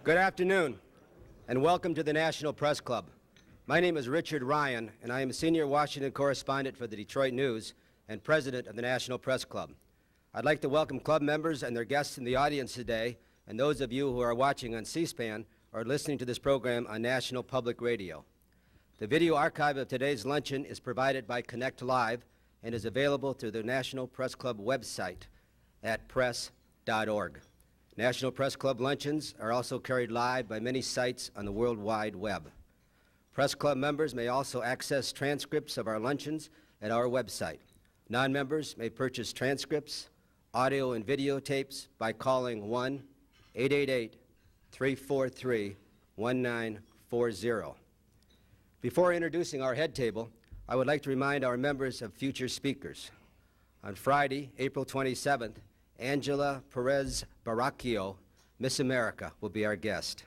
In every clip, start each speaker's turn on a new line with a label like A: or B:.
A: Good afternoon, and welcome to the National Press Club. My name is Richard Ryan, and I am a senior Washington correspondent for the Detroit News and president of the National Press Club. I'd like to welcome club members and their guests in the audience today, and those of you who are watching on C-SPAN or listening to this program on National Public Radio. The video archive of today's luncheon is provided by Connect Live and is available through the National Press Club website at press.org. National Press Club luncheons are also carried live by many sites on the World Wide Web. Press Club members may also access transcripts of our luncheons at our website. Non-members may purchase transcripts, audio and videotapes by calling 1-888-343-1940. Before introducing our head table, I would like to remind our members of future speakers. On Friday, April 27th, Angela Perez Baracchio, Miss America, will be our guest.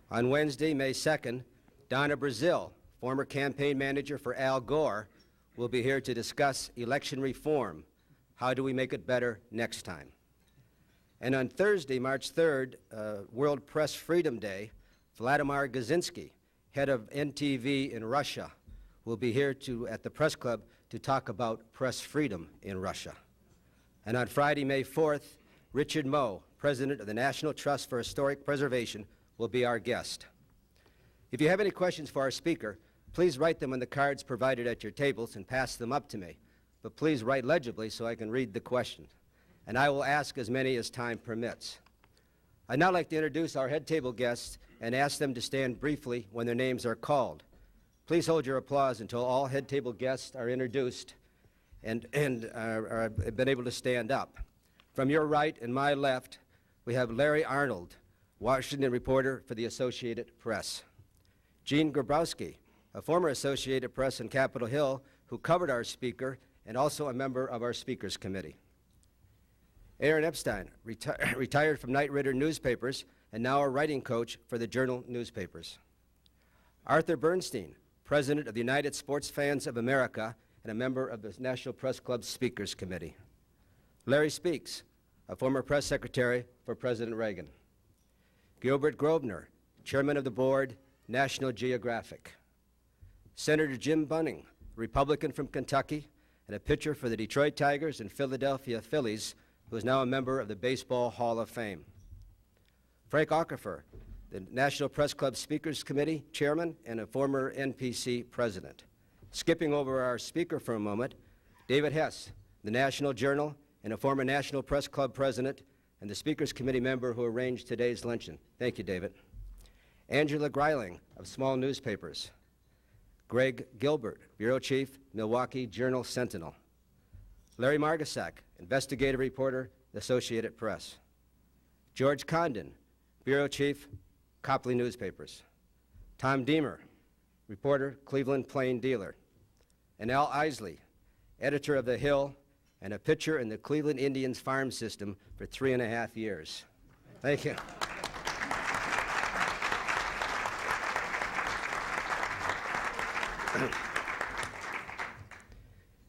A: On Wednesday, May 2nd, Donna Brazil, former campaign manager for Al Gore, will be here to discuss election reform. How do we make it better next time? And on Thursday, March 3rd, World Press Freedom Day, Vladimir Gazinski, head of NTV in Russia, will be here at the Press Club to talk about press freedom in Russia. And on Friday, May 4th, Richard Moe, president of the National Trust for Historic Preservation, will be our guest. If you have any questions for our speaker, please write them on the cards provided at your tables and pass them up to me. But please write legibly so I can read the questions. And I will ask as many as time permits. I'd now like to introduce our head table guests and ask them to stand briefly when their names are called. Please hold your applause until all head table guests are introduced and have been able to stand up. From your right and my left, we have Larry Arnold, Washington reporter for the Associated Press. Gene Grabowski, a former Associated Press in Capitol Hill who covered our speaker and also a member of our Speakers Committee. Aaron Epstein, retired from Knight Ridder newspapers and now a writing coach for the Journal newspapers. Arthur Bernstein, president of the United Sports Fans of America and a member of the National Press Club Speakers Committee. Larry Speaks, a former press secretary for President Reagan. Gilbert Grosvenor, chairman of the board, National Geographic. Senator Jim Bunning, Republican from Kentucky and a pitcher for the Detroit Tigers and Philadelphia Phillies, who is now a member of the Baseball Hall of Fame. Frank Ockerfer, the National Press Club Speakers Committee chairman and a former NPC president. Skipping over our speaker for a moment, David Hess, the National Journal and a former National Press Club president and the Speakers Committee member who arranged today's luncheon. Thank you, David. Angela Greiling of Small Newspapers. Greg Gilbert, bureau chief, Milwaukee Journal-Sentinel. Larry Margasak, investigative reporter, Associated Press. George Condon, bureau chief, Copley Newspapers. Tom Deemer, reporter, Cleveland Plain Dealer. And Al Isley, editor of The Hill and a pitcher in the Cleveland Indians farm system for 3.5 years. Thank you.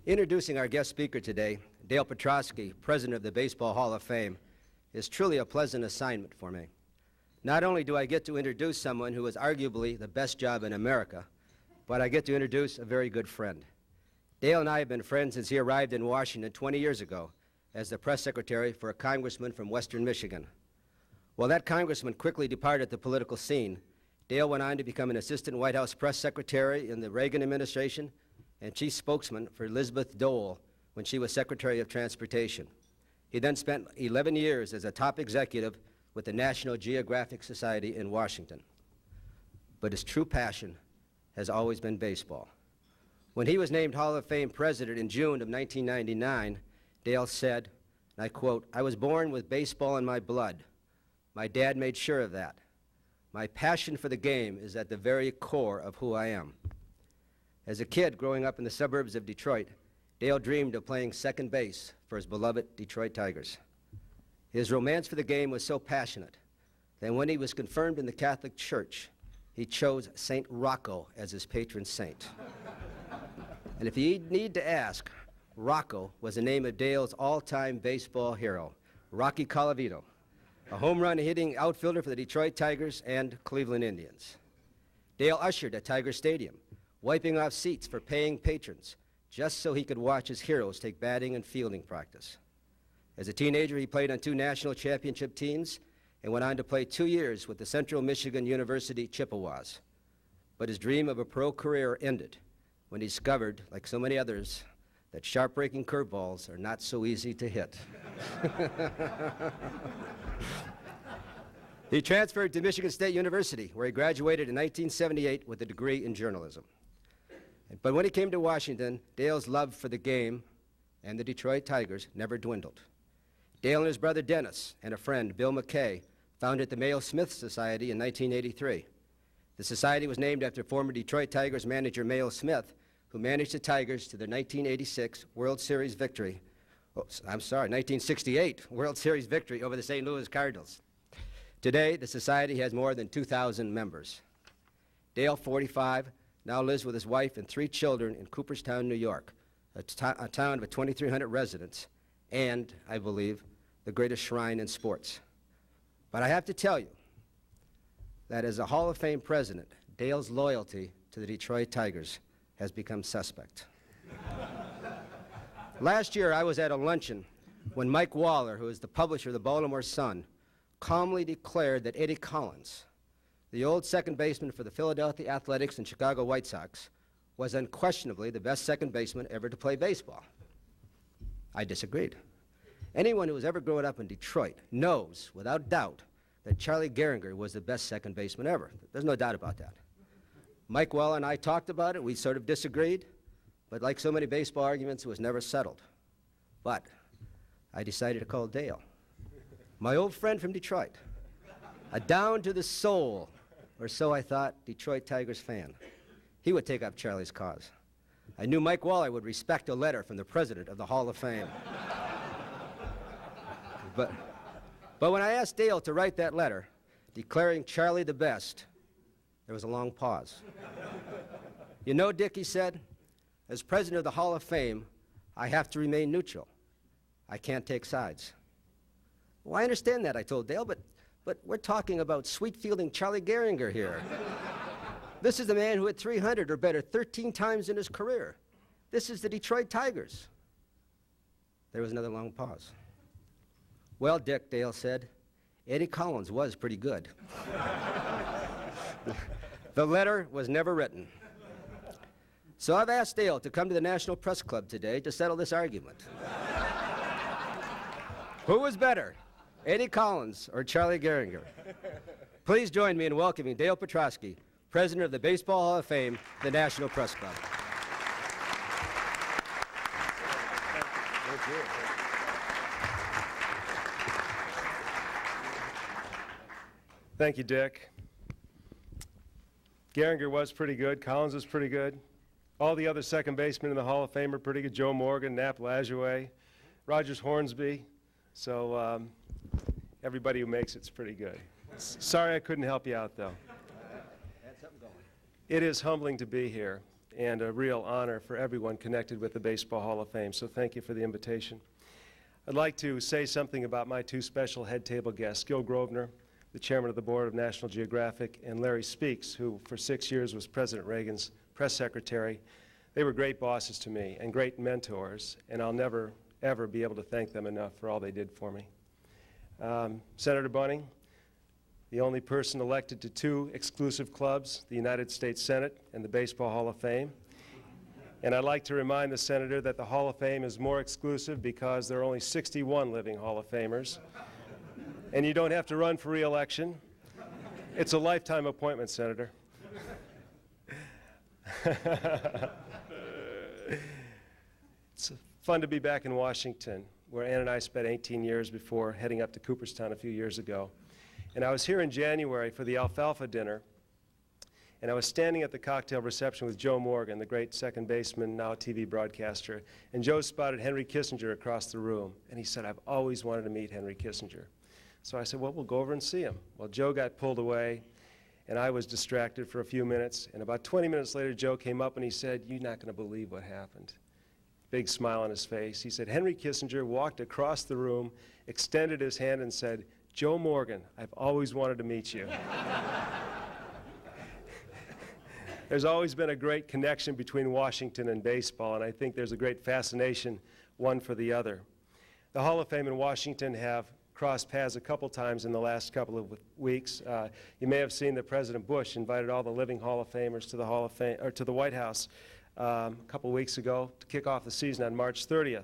A: Introducing our guest speaker today, Dale Petroskey, president of the Baseball Hall of Fame, is truly a pleasant assignment for me. Not only do I get to introduce someone who is arguably the best job in America, but I get to introduce a very good friend. Dale and I have been friends since he arrived in Washington 20 years ago as the press secretary for a congressman from Western Michigan. While that congressman quickly departed the political scene, Dale went on to become an assistant White House press secretary in the Reagan administration and chief spokesman for Elizabeth Dole when she was Secretary of Transportation. He then spent 11 years as a top executive with the National Geographic Society in Washington. But his true passion has always been baseball. When he was named Hall of Fame president in June of 1999, Dale said, and I quote, "I was born with baseball in my blood. My dad made sure of that. My passion for the game is at the very core of who I am." As a kid growing up in the suburbs of Detroit, Dale dreamed of playing second base for his beloved Detroit Tigers. His romance for the game was so passionate that when he was confirmed in the Catholic Church, he chose St. Rocco as his patron saint. And if you need to ask, Rocco was the name of Dale's all-time baseball hero, Rocky Colavito, a home run hitting outfielder for the Detroit Tigers and Cleveland Indians. Dale ushered at Tiger Stadium, wiping off seats for paying patrons just so he could watch his heroes take batting and fielding practice. As a teenager, he played on 2 national championship teams and went on to play 2 years with the Central Michigan University Chippewas. But his dream of a pro career ended when he discovered, like so many others, that sharp-breaking curveballs are not so easy to hit. He transferred to Michigan State University, where he graduated in 1978 with a degree in journalism. But when he came to Washington, Dale's love for the game and the Detroit Tigers never dwindled. Dale and his brother Dennis and a friend, Bill McKay, founded the Mayo Smith Society in 1983. The society was named after former Detroit Tigers manager Mayo Smith, who managed the Tigers to their 1986 World Series victory. 1968 World Series victory over the St. Louis Cardinals. Today, the society has more than 2,000 members. Dale, 45, now lives with his wife and 3 children in Cooperstown, New York, a town of 2,300 residents, and, I believe, the greatest shrine in sports. But I have to tell you that as a Hall of Fame president, Dale's loyalty to the Detroit Tigers has become suspect. Last year, I was at a luncheon when Mike Waller, who is the publisher of the Baltimore Sun, calmly declared that Eddie Collins, the old second baseman for the Philadelphia Athletics and Chicago White Sox, was unquestionably the best second baseman ever to play baseball. I disagreed. Anyone who has ever grown up in Detroit knows, without doubt, that Charlie Gehringer was the best second baseman ever. There's no doubt about that. Mike Waller and I talked about it. We sort of disagreed, but like so many baseball arguments, it was never settled. But I decided to call Dale, my old friend from Detroit, a down-to-the-soul, or so I thought, Detroit Tigers fan. He would take up Charlie's cause. I knew Mike Waller would respect a letter from the president of the Hall of Fame. But when I asked Dale to write that letter, declaring Charlie the best, there was a long pause. You know, Dick, he said, as president of the Hall of Fame, I have to remain neutral. I can't take sides. Well, I understand that, I told Dale, but we're talking about sweet-fielding Charlie Gehringer here. This is the man who hit 300 or better 13 times in his career. This is the Detroit Tigers. There was another long pause. Well, Dick, Dale said, Eddie Collins was pretty good. The letter was never written. So I've asked Dale to come to the National Press Club today to settle this argument. Who was better, Eddie Collins or Charlie Gehringer? Please join me in welcoming Dale Petroskey, President of the Baseball Hall of Fame, the National Press Club. Thank you.
B: Thank you, Dick. Gehringer was pretty good. Collins was pretty good. All the other second basemen in the Hall of Fame are pretty good. Joe Morgan, Knapp Lajoie, Rogers Hornsby. So everybody who makes it's pretty good. Sorry I couldn't help you out, though. It is humbling to be here and a real honor for everyone connected with the Baseball Hall of Fame, so thank you for the invitation. I'd like to say something about my 2 special head table guests, Gil Grosvenor, the chairman of the board of National Geographic, and Larry Speaks, who for 6 years was President Reagan's press secretary. They were great bosses to me and great mentors, and I'll never, ever be able to thank them enough for all they did for me. Senator Bunning, the only person elected to 2 exclusive clubs, the United States Senate and the Baseball Hall of Fame. And I'd like to remind the senator that the Hall of Fame is more exclusive because there are only 61 living Hall of Famers. And you don't have to run for re-election. It's a lifetime appointment, Senator. It's fun to be back in Washington, where Ann and I spent 18 years before heading up to Cooperstown a few years ago. And I was here in January for the Alfalfa dinner, and I was standing at the cocktail reception with Joe Morgan, the great second baseman, now TV broadcaster, and Joe spotted Henry Kissinger across the room, and he said, I've always wanted to meet Henry Kissinger. So I said, well, we'll go over and see him. Well, Joe got pulled away, and I was distracted for a few minutes, and about 20 minutes later, Joe came up and he said, you're not going to believe what happened. Big smile on his face. He said, Henry Kissinger walked across the room, extended his hand and said, Joe Morgan, I've always wanted to meet you. There's always been a great connection between Washington and baseball, and I think there's a great fascination one for the other. The Hall of Fame and Washington have crossed paths a couple times in the last couple of weeks. You may have seen that President Bush invited all the living Hall of Famers to the Hall of Fame, or to the White House a couple of weeks ago to kick off the season on March 30th.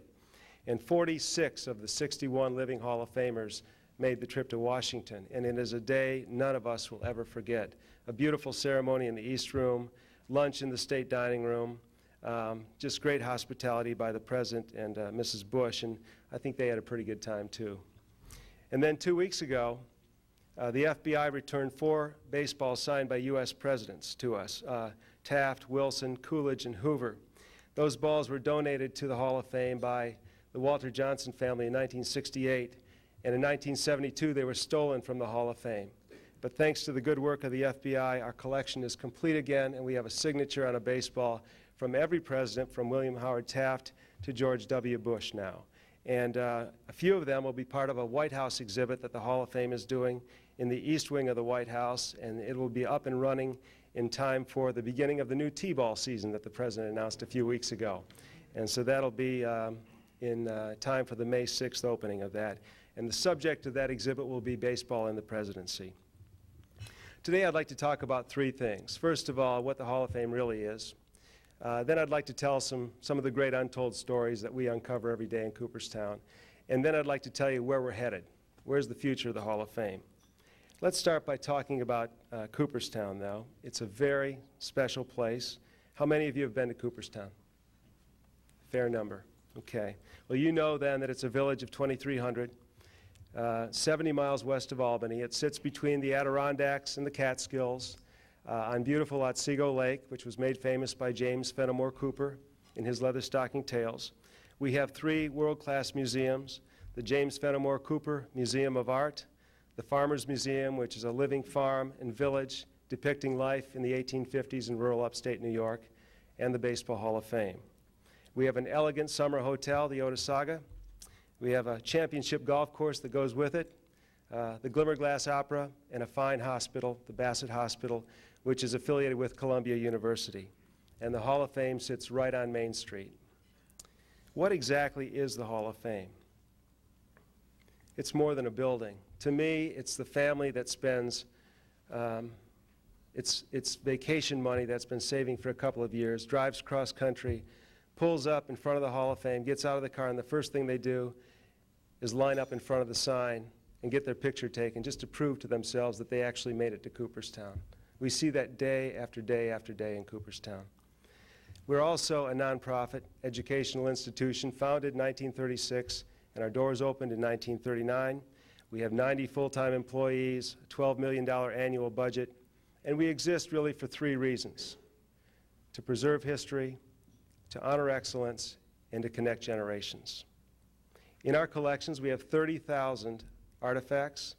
B: And 46 of the 61 living Hall of Famers made the trip to Washington, and it is a day none of us will ever forget. A beautiful ceremony in the East Room, lunch in the State Dining Room, just great hospitality by the President and Mrs. Bush, and I think they had a pretty good time too. And then 2 weeks ago, the FBI returned 4 baseballs signed by U.S. presidents to us, Taft, Wilson, Coolidge, and Hoover. Those balls were donated to the Hall of Fame by the Walter Johnson family in 1968, and in 1972 they were stolen from the Hall of Fame. But thanks to the good work of the FBI, our collection is complete again, and we have a signature on a baseball from every president, from William Howard Taft to George W. Bush now. And a few of them will be part of a White House exhibit that the Hall of Fame is doing in the East Wing of the White House, and it will be up and running in time for the beginning of the new T-ball season that the President announced a few weeks ago. And so that'll be in time for the May 6th opening of that. And the subject of that exhibit will be baseball and the presidency. Today I'd like to talk about 3 things. First of all, what the Hall of Fame really is. Then I'd like to tell some of the great untold stories that we uncover every day in Cooperstown. And then I'd like to tell you where we're headed. Where's the future of the Hall of Fame? Let's start by talking about Cooperstown, though. It's a very special place. How many of you have been to Cooperstown? Fair number. Okay. Well, you know then that it's a village of 2,300. 70 miles west of Albany. It sits between the Adirondacks and the Catskills on beautiful Otsego Lake, which was made famous by James Fenimore Cooper in his Leatherstocking Tales. We have 3 world-class museums: the James Fenimore Cooper Museum of Art, the Farmers Museum, which is a living farm and village depicting life in the 1850s in rural upstate New York, and the Baseball Hall of Fame. We have an elegant summer hotel, the Otesaga. We have a championship golf course that goes with it, the Glimmerglass Opera, and a fine hospital, the Bassett Hospital, which is affiliated with Columbia University. And the Hall of Fame sits right on Main Street. What exactly is the Hall of Fame? It's more than a building. To me, it's the family that spends its vacation money that's been saving for a couple of years, drives cross country, pulls up in front of the Hall of Fame, gets out of the car, and the first thing they do is line up in front of the sign and get their picture taken just to prove to themselves that they actually made it to Cooperstown. We see that day after day after day in Cooperstown. We're also a nonprofit educational institution founded in 1936, and our doors opened in 1939. We have 90 full-time employees, a $12 million annual budget, and we exist really for 3 reasons: to preserve history, to honor excellence, and to connect generations. In our collections, we have 30,000 artifacts,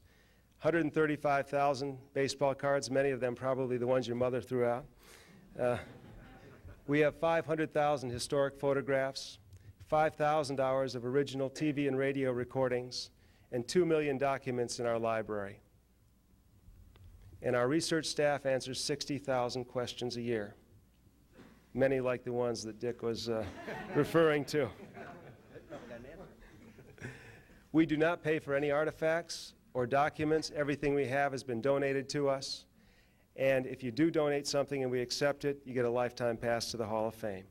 B: 135,000 baseball cards, many of them probably the ones your mother threw out. We have 500,000 historic photographs, 5,000 hours of original TV and radio recordings, and 2 million documents in our library. And our research staff answers 60,000 questions a year, many like the ones that Dick was referring to. We do not pay for any artifacts or documents. Everything we have has been donated to us. And if you do donate something and we accept it, you get a lifetime pass to the Hall of Fame.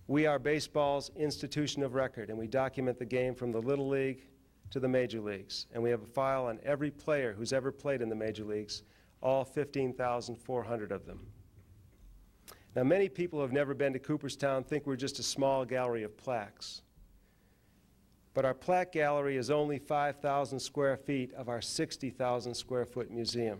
B: We are baseball's institution of record, and we document the game from the Little League to the Major Leagues. And we have a file on every player who's ever played in the Major Leagues, all 15,400 of them. Now, many people who have never been to Cooperstown think we're just a small gallery of plaques. But our plaque gallery is only 5,000 square feet of our 60,000 square foot museum.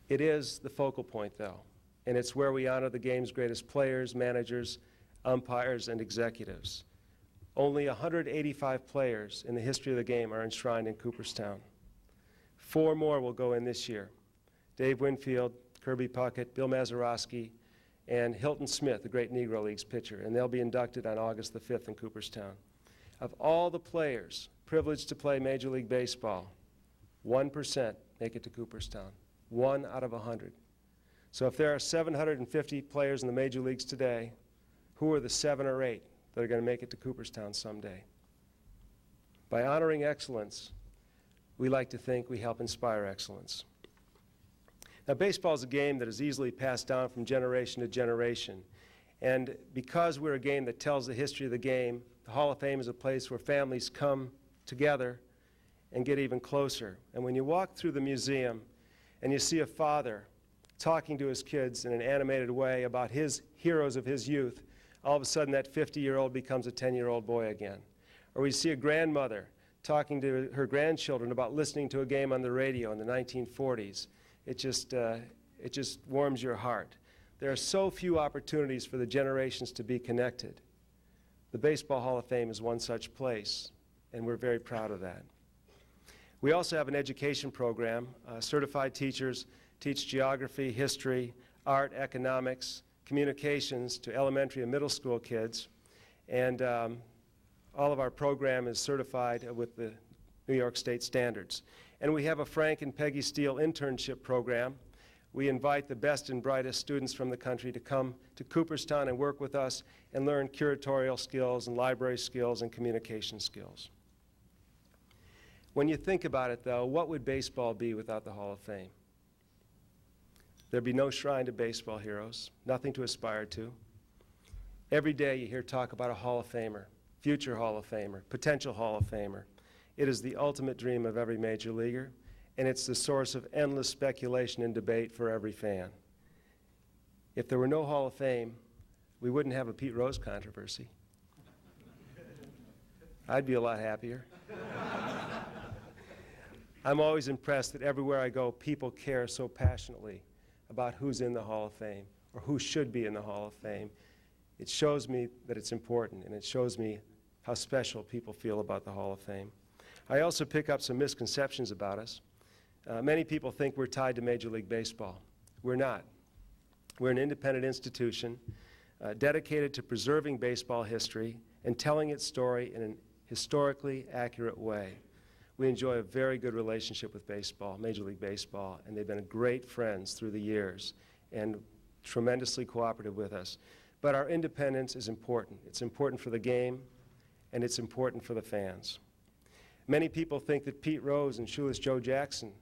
B: It is the focal point, though, and it's where we honor the game's greatest players, managers, umpires, and executives. Only 185 players in the history of the game are enshrined in Cooperstown. 4 more will go in this year: Dave Winfield, Kirby Puckett, Bill Mazeroski, and Hilton Smith, the great Negro Leagues pitcher, and they'll be inducted on August the 5th in Cooperstown. Of all the players privileged to play Major League Baseball, 1% make it to Cooperstown, 1 out of 100. So if there are 750 players in the major leagues today, who are the 7 or 8 that are going to make it to Cooperstown someday? By honoring excellence, we like to think we help inspire excellence. Now, baseball is a game that is easily passed down from generation to generation. And because we're a game that tells the history of the game, the Hall of Fame is a place where families come together and get even closer. And when you walk through the museum and you see a father talking to his kids in an animated way about his heroes of his youth, all of a sudden that 50-year-old becomes a 10-year-old boy again. Or we see a grandmother talking to her grandchildren about listening to a game on the radio in the 1940s. It just warms your heart. There are so few opportunities for the generations to be connected. The Baseball Hall of Fame is one such place, and we're very proud of that. We also have an education program. Certified teachers teach geography, history, art, economics, communications to elementary and middle school kids. And all of our program is certified with the New York State standards. And we have a Frank and Peggy Steele internship program. We invite the best and brightest students from the country to come to Cooperstown and work with us and learn curatorial skills and library skills and communication skills. When you think about it, though, what would baseball be without the Hall of Fame? There'd be no shrine to baseball heroes, nothing to aspire to. Every day you hear talk about a Hall of Famer, future Hall of Famer, potential Hall of Famer. It is the ultimate dream of every major leaguer, and it's the source of endless speculation and debate for every fan. If there were no Hall of Fame, we wouldn't have a Pete Rose controversy. I'd be a lot happier. I'm always impressed that everywhere I go, people care so passionately about who's in the Hall of Fame or who should be in the Hall of Fame. It shows me that it's important, and it shows me how special people feel about the Hall of Fame. I also pick up some misconceptions about us. Many people think we're tied to Major League Baseball. We're not. We're an independent institution dedicated to preserving baseball history and telling its story in an historically accurate way. We enjoy a very good relationship with baseball, Major League Baseball, and they've been great friends through the years and tremendously cooperative with us. But our independence is important. It's important for the game, and it's important for the fans. Many people think that Pete Rose and Shoeless Joe Jackson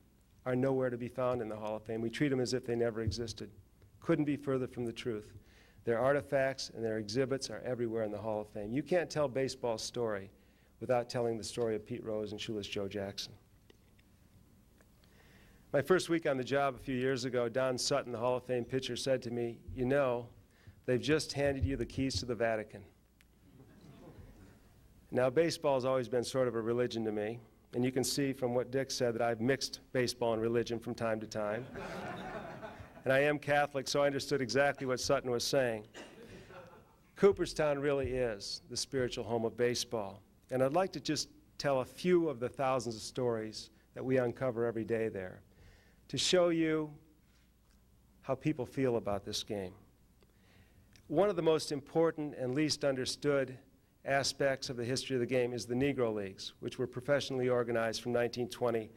B: are nowhere to be found in the Hall of Fame. We treat them as if they never existed. Couldn't be further from the truth. Their artifacts and their exhibits are everywhere in the Hall of Fame. You can't tell baseball's story without telling the story of Pete Rose and Shoeless Joe Jackson. My first week on the job a few years ago, Don Sutton, the Hall of Fame pitcher, said to me, "You know, they've just handed you the keys to the Vatican." Now, baseball has always been sort of a religion to me, and you can see from what Dick said that I've mixed baseball and religion from time to time. And I am Catholic, so I understood exactly what Sutton was saying. Cooperstown really is the spiritual home of baseball. And I'd like to just tell a few of the thousands of stories that we uncover every day there to show you how people feel about this game. One of the most important and least understood aspects of the history of the game is the Negro Leagues, which were professionally organized from 1920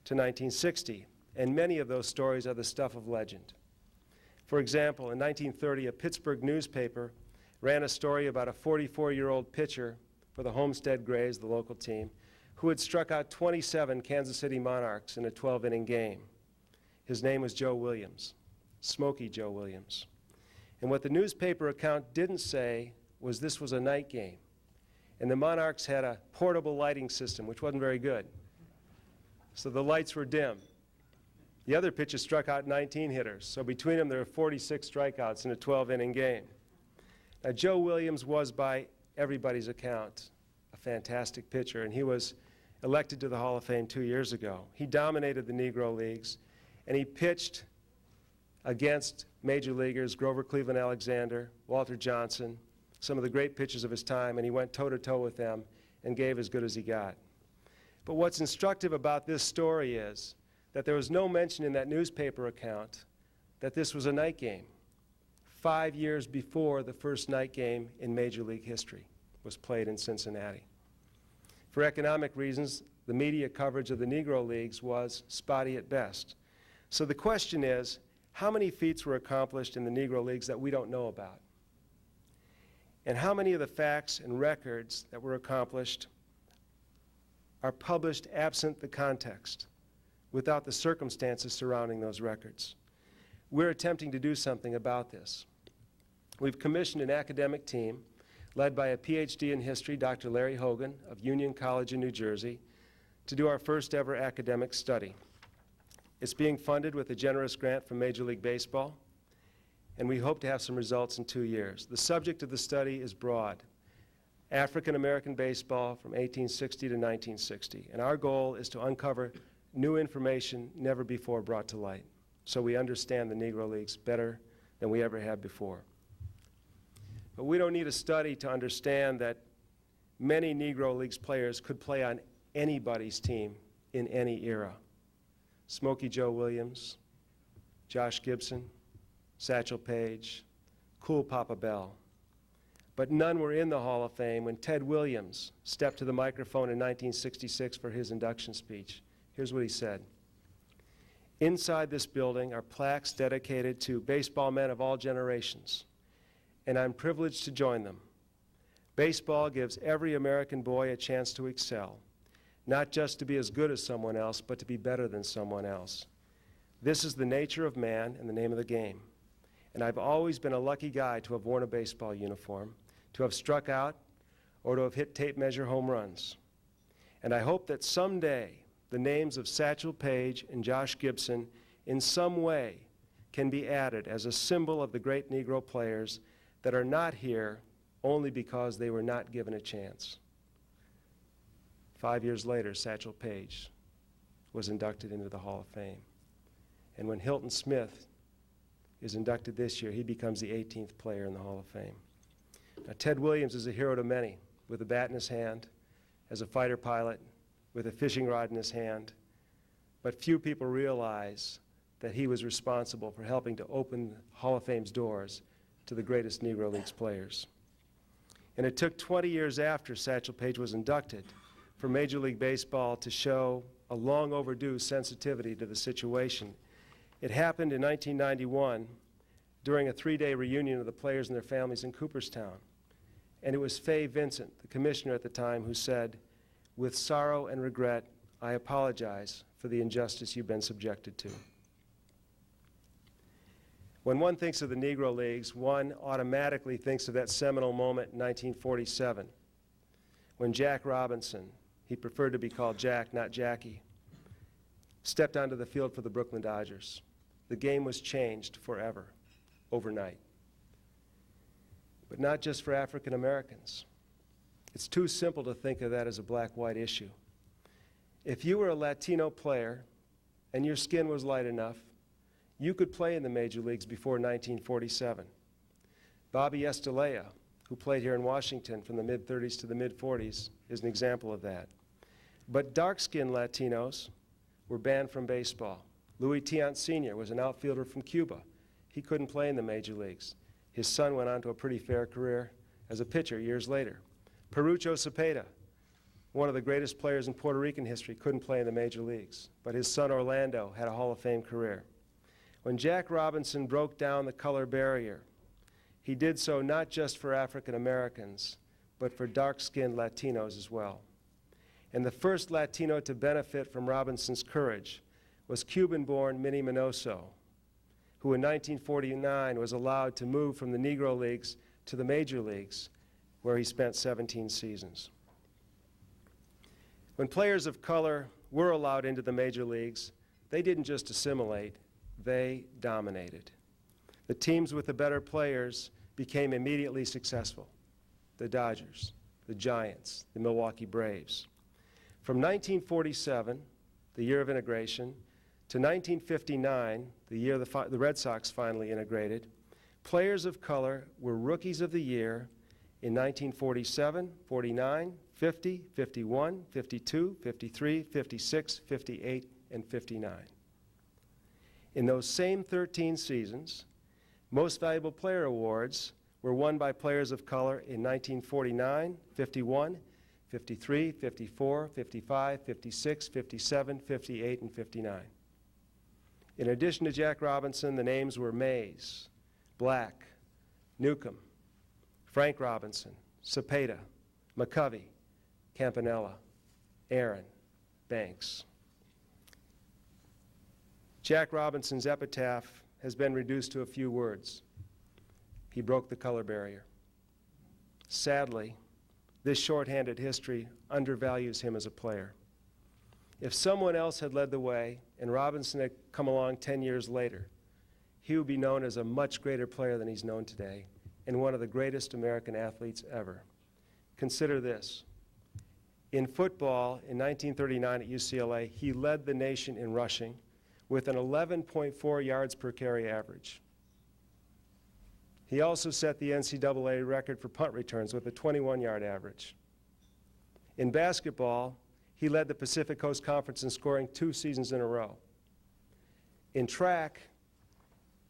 B: to 1960. And many of those stories are the stuff of legend. For example, in 1930, a Pittsburgh newspaper ran a story about a 44-year-old pitcher for the Homestead Grays, the local team, who had struck out 27 Kansas City Monarchs in a 12-inning game. His name was Joe Williams, Smokey Joe Williams. And what the newspaper account didn't say was this was a night game. And the Monarchs had a portable lighting system, which wasn't very good. So the lights were dim. The other pitcher struck out 19 hitters. So between them, there were 46 strikeouts in a 12-inning game. Now, Joe Williams was, by everybody's account, a fantastic pitcher, and he was elected to the Hall of Fame 2 years ago. He dominated the Negro Leagues, and he pitched against major leaguers Grover Cleveland Alexander, Walter Johnson, some of the great pitchers of his time, and he went toe-to-toe with them and gave as good as he got. But what's instructive about this story is that there was no mention in that newspaper account that this was a night game 5 years before the first night game in Major League history was played in Cincinnati. For economic reasons, the media coverage of the Negro Leagues was spotty at best. So the question is, how many feats were accomplished in the Negro Leagues that we don't know about? And how many of the facts and records that were accomplished are published absent the context, without the circumstances surrounding those records? We're attempting to do something about this. We've commissioned an academic team led by a PhD in history, Dr. Larry Hogan of Union College in New Jersey, to do our first ever academic study. It's being funded with a generous grant from Major League Baseball, and we hope to have some results in 2 years. The subject of the study is broad: African American baseball from 1860 to 1960. And our goal is to uncover new information never before brought to light, so we understand the Negro Leagues better than we ever have before. But we don't need a study to understand that many Negro Leagues players could play on anybody's team in any era. Smokey Joe Williams, Josh Gibson, Satchel Paige, Cool Papa Bell. But none were in the Hall of Fame when Ted Williams stepped to the microphone in 1966 for his induction speech. Here's what he said: "Inside this building are plaques dedicated to baseball men of all generations, and I'm privileged to join them. Baseball gives every American boy a chance to excel, not just to be as good as someone else, but to be better than someone else. This is the nature of man and the name of the game. And I've always been a lucky guy to have worn a baseball uniform, to have struck out, or to have hit tape measure home runs. And I hope that someday the names of Satchel Paige and Josh Gibson in some way can be added as a symbol of the great Negro players that are not here only because they were not given a chance." 5 years later, Satchel Paige was inducted into the Hall of Fame. And when Hilton Smith is inducted this year, he becomes the 18th player in the Hall of Fame. Now, Ted Williams is a hero to many, with a bat in his hand, as a fighter pilot, with a fishing rod in his hand. But few people realize that he was responsible for helping to open Hall of Fame's doors to the greatest Negro Leagues players. And it took 20 years after Satchel Paige was inducted for Major League Baseball to show a long overdue sensitivity to the situation. It happened in 1991 during a 3-day reunion of the players and their families in Cooperstown. And it was Fay Vincent, the commissioner at the time, who said, "With sorrow and regret, I apologize for the injustice you've been subjected to." When one thinks of the Negro Leagues, one automatically thinks of that seminal moment in 1947, when Jack Robinson, he preferred to be called Jack, not Jackie, stepped onto the field for the Brooklyn Dodgers. The game was changed forever, overnight. But not just for African Americans. It's too simple to think of that as a black-white issue. If you were a Latino player and your skin was light enough, you could play in the major leagues before 1947. Bobby Estalella, who played here in Washington from the mid-30s to the mid-40s, is an example of that. But dark-skinned Latinos were banned from baseball. Louis Tiant Sr. was an outfielder from Cuba. He couldn't play in the major leagues. His son went on to a pretty fair career as a pitcher years later. Perucho Cepeda, one of the greatest players in Puerto Rican history, couldn't play in the major leagues, but his son Orlando had a Hall of Fame career. When Jack Robinson broke down the color barrier, he did so not just for African Americans, but for dark-skinned Latinos as well. And the first Latino to benefit from Robinson's courage was Cuban-born Minnie Minoso, who in 1949 was allowed to move from the Negro Leagues to the Major Leagues, where he spent 17 seasons. When players of color were allowed into the Major Leagues, they didn't just assimilate, they dominated. The teams with the better players became immediately successful. The Dodgers, the Giants, the Milwaukee Braves. From 1947, the year of integration, to 1959, the year the Red Sox finally integrated, players of color were Rookies of the Year in 1947, 49, 50, 51, 52, 53, 56, 58, and 59. In those same 13 seasons, Most Valuable Player awards were won by players of color in 1949, 51, 53, 54, 55, 56, 57, 58, and 59. In addition to Jack Robinson, the names were Mays, Black, Newcomb, Frank Robinson, Cepeda, McCovey, Campanella, Aaron, Banks. Jack Robinson's epitaph has been reduced to a few words. He broke the color barrier. Sadly, this shorthanded history undervalues him as a player. If someone else had led the way and Robinson had come along 10 years later, he would be known as a much greater player than he's known today and one of the greatest American athletes ever. Consider this. In football, in 1939 at UCLA, he led the nation in rushing with an 11.4 yards per carry average. He also set the NCAA record for punt returns with a 21-yard average. In basketball, he led the Pacific Coast Conference in scoring 2 seasons in a row. In track,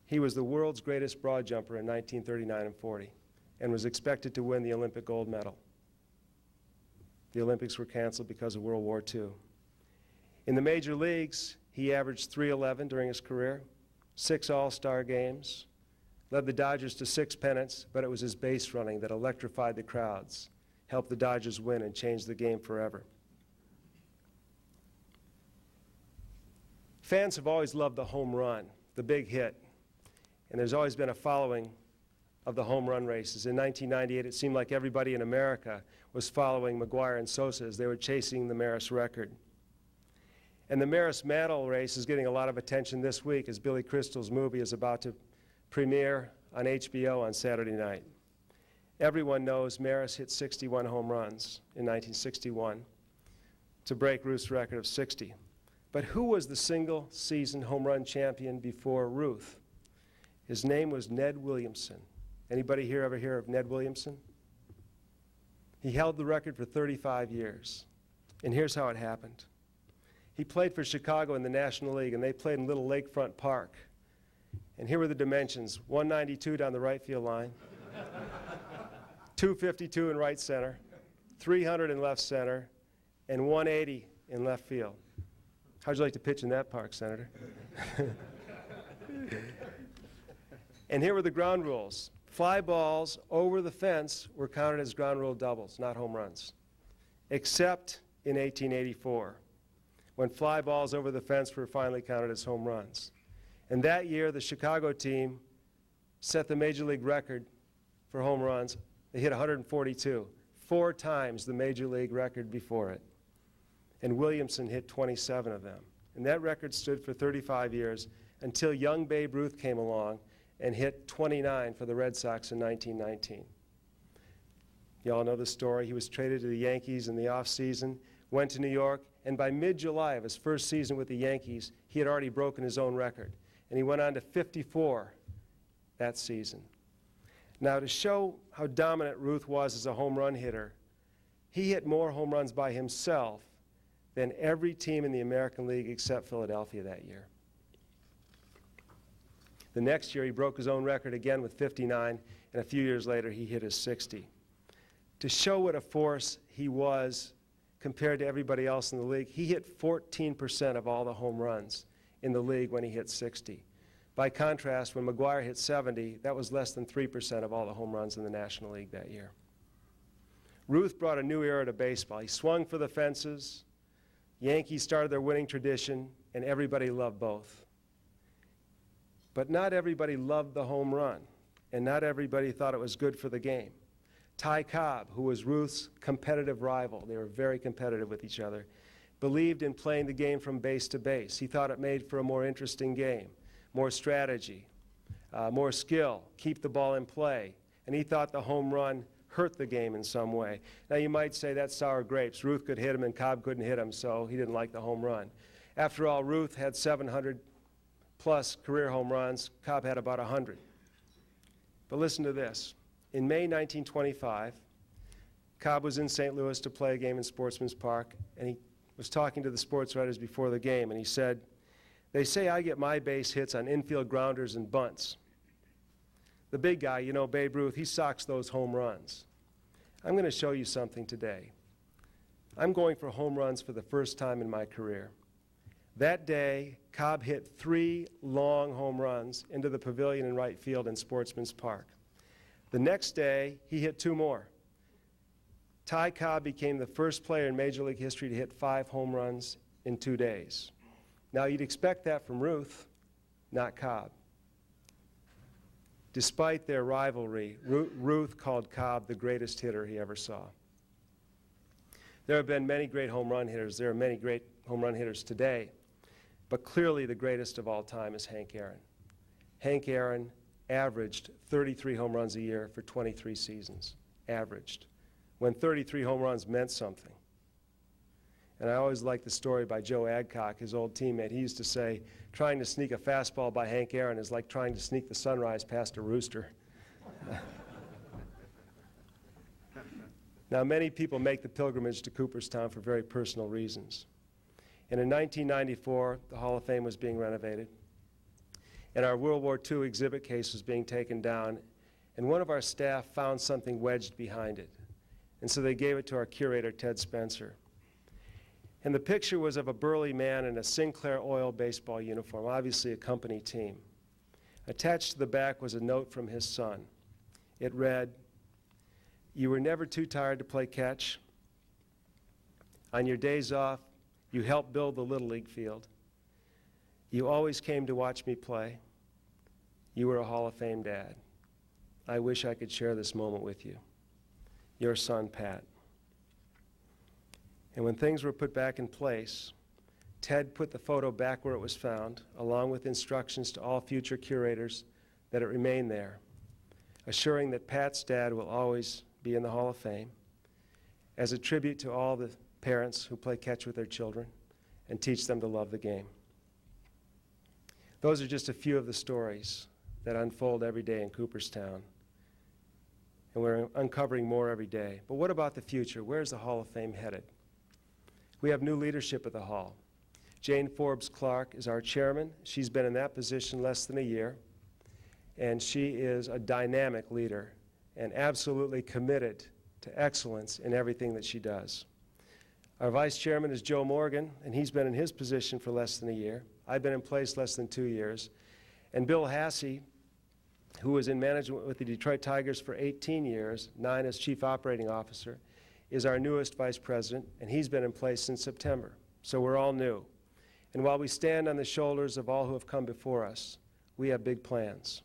B: he was the world's greatest broad jumper in 1939 and 40 and was expected to win the Olympic gold medal. The Olympics were canceled because of World War II. In the major leagues, he averaged .311 during his career, 6 All-Star games, led the Dodgers to 6 pennants, but it was his base running that electrified the crowds, helped the Dodgers win, and changed the game forever. Fans have always loved the home run, the big hit, and there's always been a following of the home run races. In 1998, it seemed like everybody in America was following McGwire and Sosa as they were chasing the Maris record. And the Maris Mantle race is getting a lot of attention this week as Billy Crystal's movie is about to premiere on HBO on Saturday night. Everyone knows Maris hit 61 home runs in 1961 to break Ruth's record of 60. But who was the single-season home run champion before Ruth? His name was Ned Williamson. Anybody here ever hear of Ned Williamson? He held the record for 35 years. And here's how it happened. He played for Chicago in the National League, and they played in Little Lakefront Park. And here were the dimensions: 192 down the right field line, 252 in right center, 300 in left center, and 180 in left field. How'd you like to pitch in that park, Senator? And here were the ground rules. Fly balls over the fence were counted as ground rule doubles, not home runs, except in 1884, when fly balls over the fence were finally counted as home runs. And that year, the Chicago team set the Major League record for home runs. They hit 142, 4 times the Major League record before it. And Williamson hit 27 of them. And that record stood for 35 years until young Babe Ruth came along and hit 29 for the Red Sox in 1919. You all know the story. He was traded to the Yankees in the offseason, went to New York, and by mid-July of his first season with the Yankees, he had already broken his own record. And he went on to 54 that season. Now, to show how dominant Ruth was as a home run hitter, he hit more home runs by himself than every team in the American League except Philadelphia that year. The next year, he broke his own record again with 59, and a few years later, he hit his 60. To show what a force he was compared to everybody else in the league, he hit 14% of all the home runs in the league when he hit 60. By contrast, when McGwire hit 70, that was less than 3% of all the home runs in the National League that year. Ruth brought a new era to baseball. He swung for the fences. Yankees started their winning tradition, and everybody loved both. But not everybody loved the home run, and not everybody thought it was good for the game. Ty Cobb, who was Ruth's competitive rival, they were very competitive with each other, believed in playing the game from base to base. He thought it made for a more interesting game, more strategy, more skill, keep the ball in play. And he thought the home run hurt the game in some way. Now you might say that's sour grapes. Ruth could hit him and Cobb couldn't hit him, so he didn't like the home run. After all, Ruth had 700-plus career home runs. Cobb had about 100. But listen to this. In May 1925, Cobb was in St. Louis to play a game in Sportsman's Park, and he was talking to the sports writers before the game, and he said, "They say I get my base hits on infield grounders and bunts. The big guy, Babe Ruth, he socks those home runs. I'm going to show you something today. I'm going for home runs for the first time in my career. That day, Cobb hit 3 long home runs into the pavilion in right field in Sportsman's Park. The next day, he hit 2 more. Ty Cobb became the first player in Major League history to hit 5 home runs in 2 days. Now, you'd expect that from Ruth, not Cobb. Despite their rivalry, Ruth called Cobb the greatest hitter he ever saw. There have been many great home run hitters. There are many great home run hitters today. But clearly the greatest of all time is Hank Aaron. Hank Aaron averaged 33 home runs a year for 23 seasons, averaged, when 33 home runs meant something. And I always like the story by Joe Adcock, his old teammate. He used to say, trying to sneak a fastball by Hank Aaron is like trying to sneak the sunrise past a rooster. Now, many people make the pilgrimage to Cooperstown for very personal reasons. And in 1994, the Hall of Fame was being renovated, and our World War II exhibit case was being taken down, and one of our staff found something wedged behind it. And so they gave it to our curator, Ted Spencer. And the picture was of a burly man in a Sinclair Oil baseball uniform, obviously a company team. Attached to the back was a note from his son. It read, "You were never too tired to play catch. On your days off, you helped build the Little League field. You always came to watch me play. You were a Hall of Fame dad. I wish I could share this moment with you. Your son, Pat." And when things were put back in place, Ted put the photo back where it was found, along with instructions to all future curators that it remain there, assuring that Pat's dad will always be in the Hall of Fame, as a tribute to all the parents who play catch with their children and teach them to love the game. Those are just a few of the stories that unfold every day in Cooperstown, and we're uncovering more every day. But what about the future? Where's the Hall of Fame headed? We have new leadership at the Hall. Jane Forbes Clark is our chairman. She's been in that position less than a year, and she is a dynamic leader and absolutely committed to excellence in everything that she does. Our vice chairman is Joe Morgan, and he's been in his position for less than a year. I've been in place less than 2 years. And Bill Hasse, who was in management with the Detroit Tigers for 18 years, 9 as chief operating officer, is our newest vice president, and he's been in place since September. So we're all new. And while we stand on the shoulders of all who have come before us, we have big plans.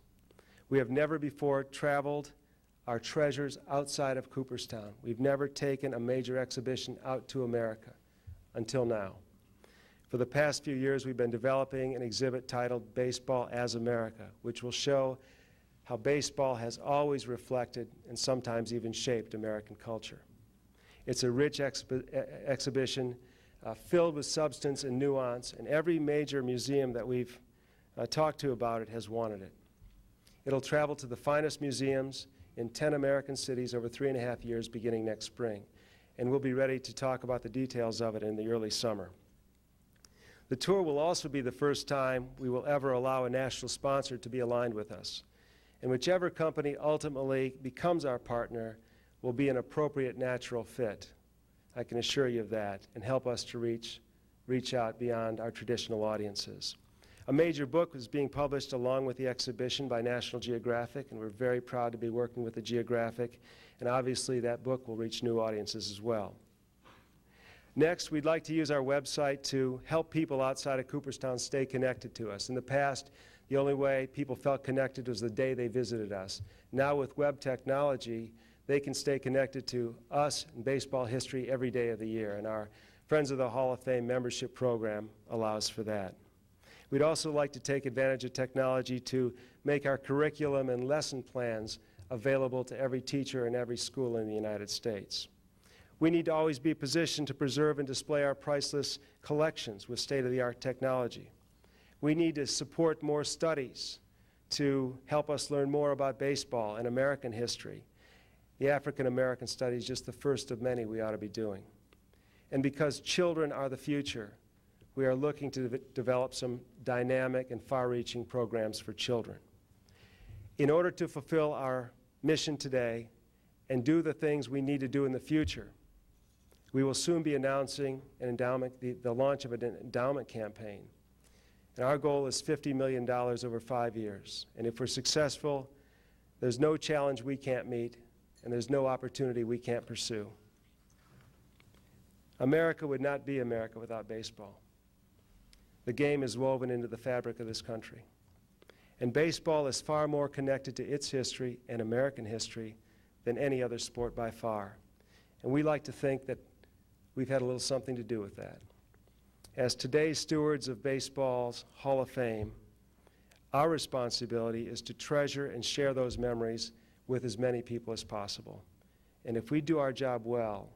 B: We have never before traveled our treasures outside of Cooperstown. We've never taken a major exhibition out to America until now. For the past few years, we've been developing an exhibit titled Baseball as America, which will show how baseball has always reflected and sometimes even shaped American culture. It's a rich exhibition filled with substance and nuance, and every major museum that we've talked to about it has wanted it. It'll travel to the finest museums in 10 American cities over 3.5 years beginning next spring, and we'll be ready to talk about the details of it in the early summer. The tour will also be the first time we will ever allow a national sponsor to be aligned with us, and whichever company ultimately becomes our partner will be an appropriate natural fit. I can assure you of that, and help us to reach out beyond our traditional audiences. A major book is being published along with the exhibition by National Geographic, and we're very proud to be working with the Geographic, and obviously that book will reach new audiences as well. Next, we'd like to use our website to help people outside of Cooperstown stay connected to us. In the past, the only way people felt connected was the day they visited us. Now with web technology, they can stay connected to us and baseball history every day of the year, and our Friends of the Hall of Fame membership program allows for that. We'd also like to take advantage of technology to make our curriculum and lesson plans available to every teacher and every school in the United States. We need to always be positioned to preserve and display our priceless collections with state-of-the-art technology. We need to support more studies to help us learn more about baseball and American history. The African American study is just the first of many we ought to be doing. And because children are the future, we are looking to develop some dynamic and far-reaching programs for children. In order to fulfill our mission today and do the things we need to do in the future, We will soon be announcing an endowment, the launch of an endowment campaign. And our goal is $50 million over 5 years. And if we're successful, there's no challenge we can't meet, and there's no opportunity we can't pursue. America would not be America without baseball. The game is woven into the fabric of this country. And baseball is far more connected to its history and American history than any other sport by far. And we like to think that we've had a little something to do with that. As today's stewards of baseball's Hall of Fame, our responsibility is to treasure and share those memories with as many people as possible. And if we do our job well,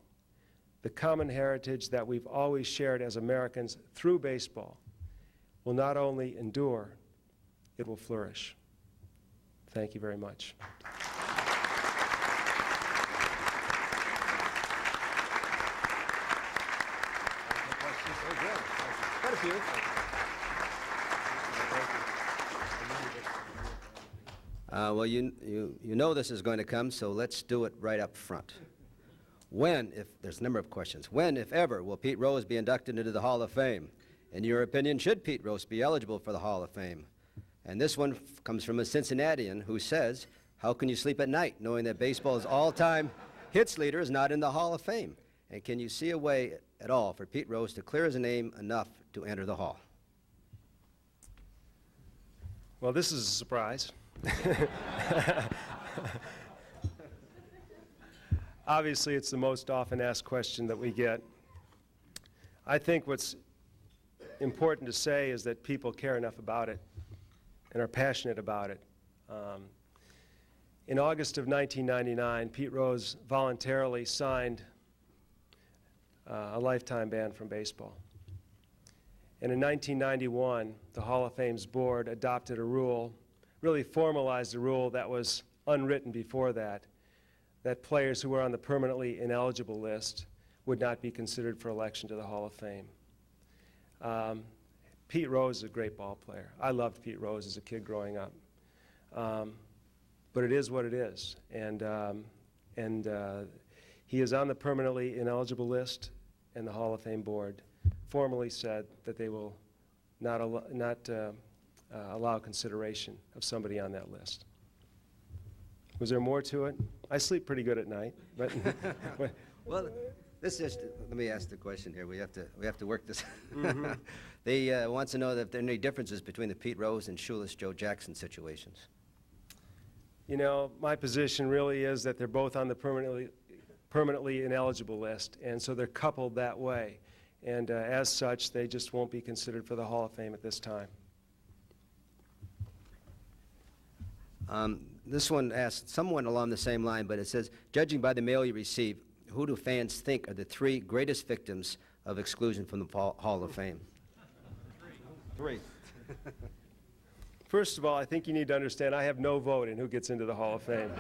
B: the common heritage that we've always shared as Americans through baseball will not only endure, it will flourish. Thank you very much.
A: Quite a few. Well, you know this is going to come, so let's do it right up front. When, if there's a number of questions, when, if ever, will Pete Rose be inducted into the Hall of Fame? In your opinion, should Pete Rose be eligible for the Hall of Fame? And this one comes from a Cincinnatian who says, how can you sleep at night knowing that baseball's all-time hits leader is not in the Hall of Fame? And can you see a way at all for Pete Rose to clear his name enough to enter the Hall?
B: Well, this is a surprise. Obviously, it's the most often asked question that we get. I think what's important to say is that people care enough about it and are passionate about it. In August of 1999, Pete Rose voluntarily signed a lifetime ban from baseball. And in 1991, the Hall of Fame's board adopted a rule, really formalized a rule that was unwritten before that players who were on the permanently ineligible list would not be considered for election to the Hall of Fame. Pete Rose is a great ball player. I loved Pete Rose as a kid growing up. But it is what it is. And he is on the permanently ineligible list, and the Hall of Fame board formally said that they will not allow consideration of somebody on that list. Was there more to it? I sleep pretty good at night, but
A: well, this is let me ask the question here. We have to work this. Mm-hmm. They wants to know if there are any differences between the Pete Rose and Shoeless Joe Jackson situations.
B: You know, my position really is that they're both on the permanently ineligible list, and so they're coupled that way. And as such, they just won't be considered for the Hall of Fame at this time.
A: This one asked someone along the same line, but it says, judging by the mail you receive, who do fans think are the 3 greatest victims of exclusion from the Hall of Fame? 3.
B: First of all, I think you need to understand I have no vote in who gets into the Hall of Fame.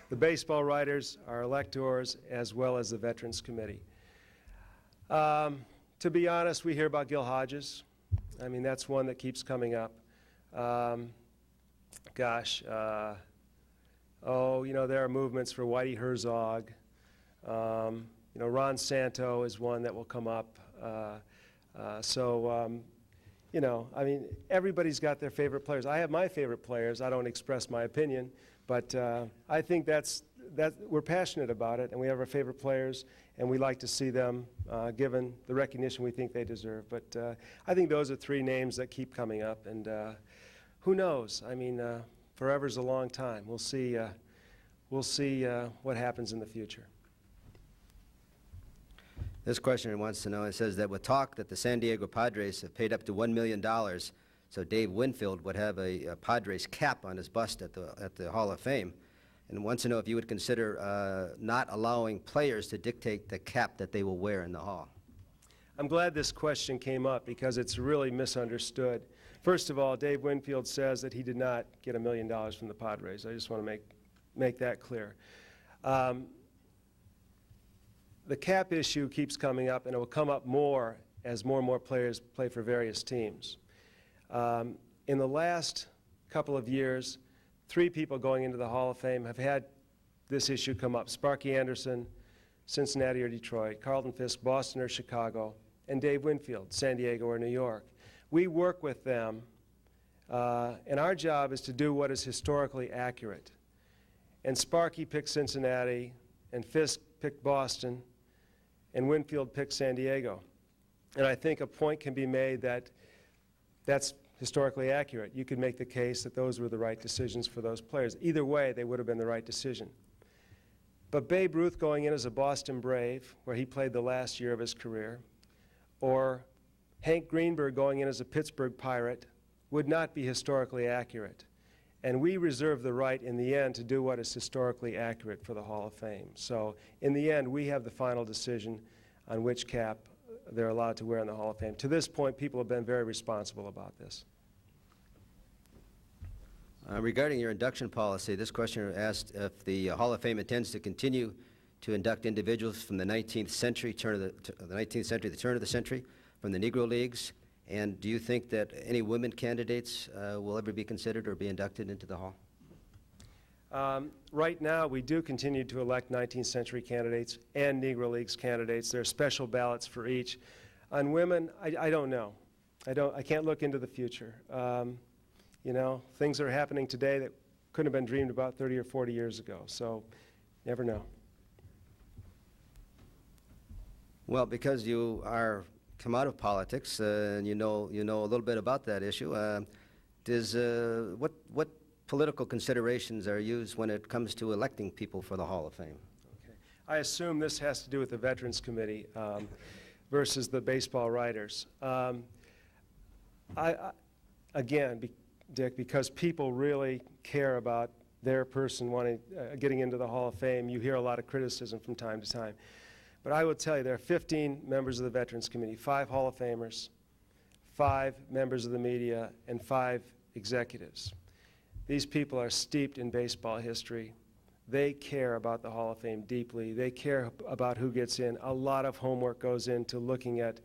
B: The baseball writers, our electors, as well as the Veterans Committee. To be honest, we hear about Gil Hodges. I mean, that's one that keeps coming up. You know, there are movements for Whitey Herzog. You know, Ron Santo is one that will come up. You know, I mean, everybody's got their favorite players. I have my favorite players. I don't express my opinion, but I think that we're passionate about it, and we have our favorite players, and we like to see them given the recognition we think they deserve. But I think those are 3 names that keep coming up, and who knows? I mean, forever's a long time. We'll see what happens in the future.
A: This questioner wants to know, it says that with talk that the San Diego Padres have paid up to $1 million, so Dave Winfield would have a Padres cap on his bust at the Hall of Fame, and wants to know if you would consider not allowing players to dictate the cap that they will wear in the Hall.
B: I'm glad this question came up because it's really misunderstood. First of all, Dave Winfield says that he did not get $1 million from the Padres. I just want to make that clear. The cap issue keeps coming up, and it will come up more as more and more players play for various teams. In the last couple of years, 3 people going into the Hall of Fame have had this issue come up: Sparky Anderson, Cincinnati or Detroit, Carlton Fisk, Boston or Chicago, and Dave Winfield, San Diego or New York. We work with them, and our job is to do what is historically accurate. And Sparky picked Cincinnati, and Fisk picked Boston, and Winfield picked San Diego. And I think a point can be made that that's historically accurate. You could make the case that those were the right decisions for those players. Either way, they would have been the right decision. But Babe Ruth going in as a Boston Brave, where he played the last year of his career, or Hank Greenberg going in as a Pittsburgh Pirate would not be historically accurate. And we reserve the right in the end to do what is historically accurate for the Hall of Fame. So in the end, we have the final decision on which cap they're allowed to wear in the Hall of Fame. To this point, people have been very responsible about this.
A: Regarding your induction policy, this questioner asked if the Hall of Fame intends to continue to induct individuals from the 19th century, the turn of the century, from the Negro Leagues, and do you think that any women candidates will ever be considered or be inducted into the Hall?
B: Right now, we do continue to elect 19th century candidates and Negro Leagues candidates. There are special ballots for each. On women, I don't know. I can't look into the future. You know, things are happening today that couldn't have been dreamed about 30 or 40 years ago, so never know. Well,
A: because you are come out of politics and you know a little bit about that issue, what political considerations are used when it comes to electing people for the Hall of Fame?
B: Okay. I assume this has to do with the Veterans Committee versus the baseball writers. Again, Dick, because people really care about their person getting into the Hall of Fame, you hear a lot of criticism from time to time. But I will tell you, there are 15 members of the Veterans Committee, 5 Hall of Famers, 5 members of the media, and 5 executives. These people are steeped in baseball history. They care about the Hall of Fame deeply. They care about who gets in. A lot of homework goes into looking at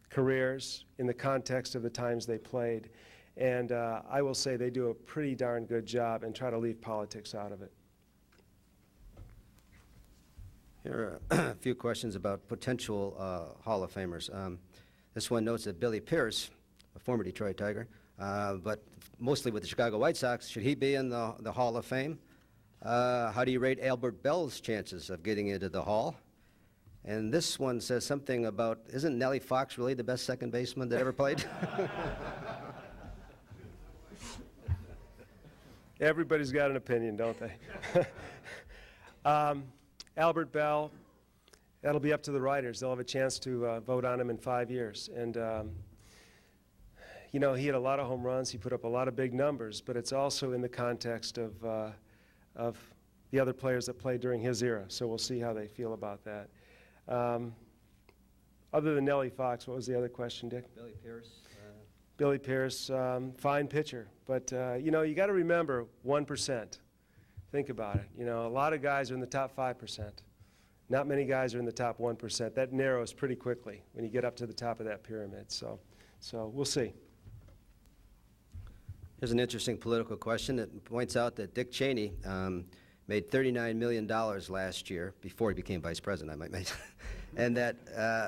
B: careers in the context of the times they played. And I will say they do a pretty darn good job and try to leave politics out of it.
A: Here are a few questions about potential Hall of Famers. This one notes that Billy Pierce, a former Detroit Tiger, but mostly with the Chicago White Sox, should he be in the Hall of Fame? How do you rate Albert Bell's chances of getting into the Hall? And this one says something about, isn't Nellie Fox really the best second baseman that ever played?
B: Everybody's got an opinion, don't they? Albert Bell, that'll be up to the writers. They'll have a chance to vote on him in 5 years. And, you know, he had a lot of home runs. He put up a lot of big numbers, but it's also in the context of the other players that played during his era. So we'll see how they feel about that. Other than Nellie Fox, what was the other question, Dick?
A: Billy Pierce.
B: Billy Pierce, fine pitcher. But, you know, you got to remember 1%. Think about it. You know, a lot of guys are in the top 5%. Not many guys are in the top 1%. That narrows pretty quickly when you get up to the top of that pyramid. So we'll see.
A: Here's an interesting political question that points out that Dick Cheney made $39 million last year, before he became vice president, I might mention, and that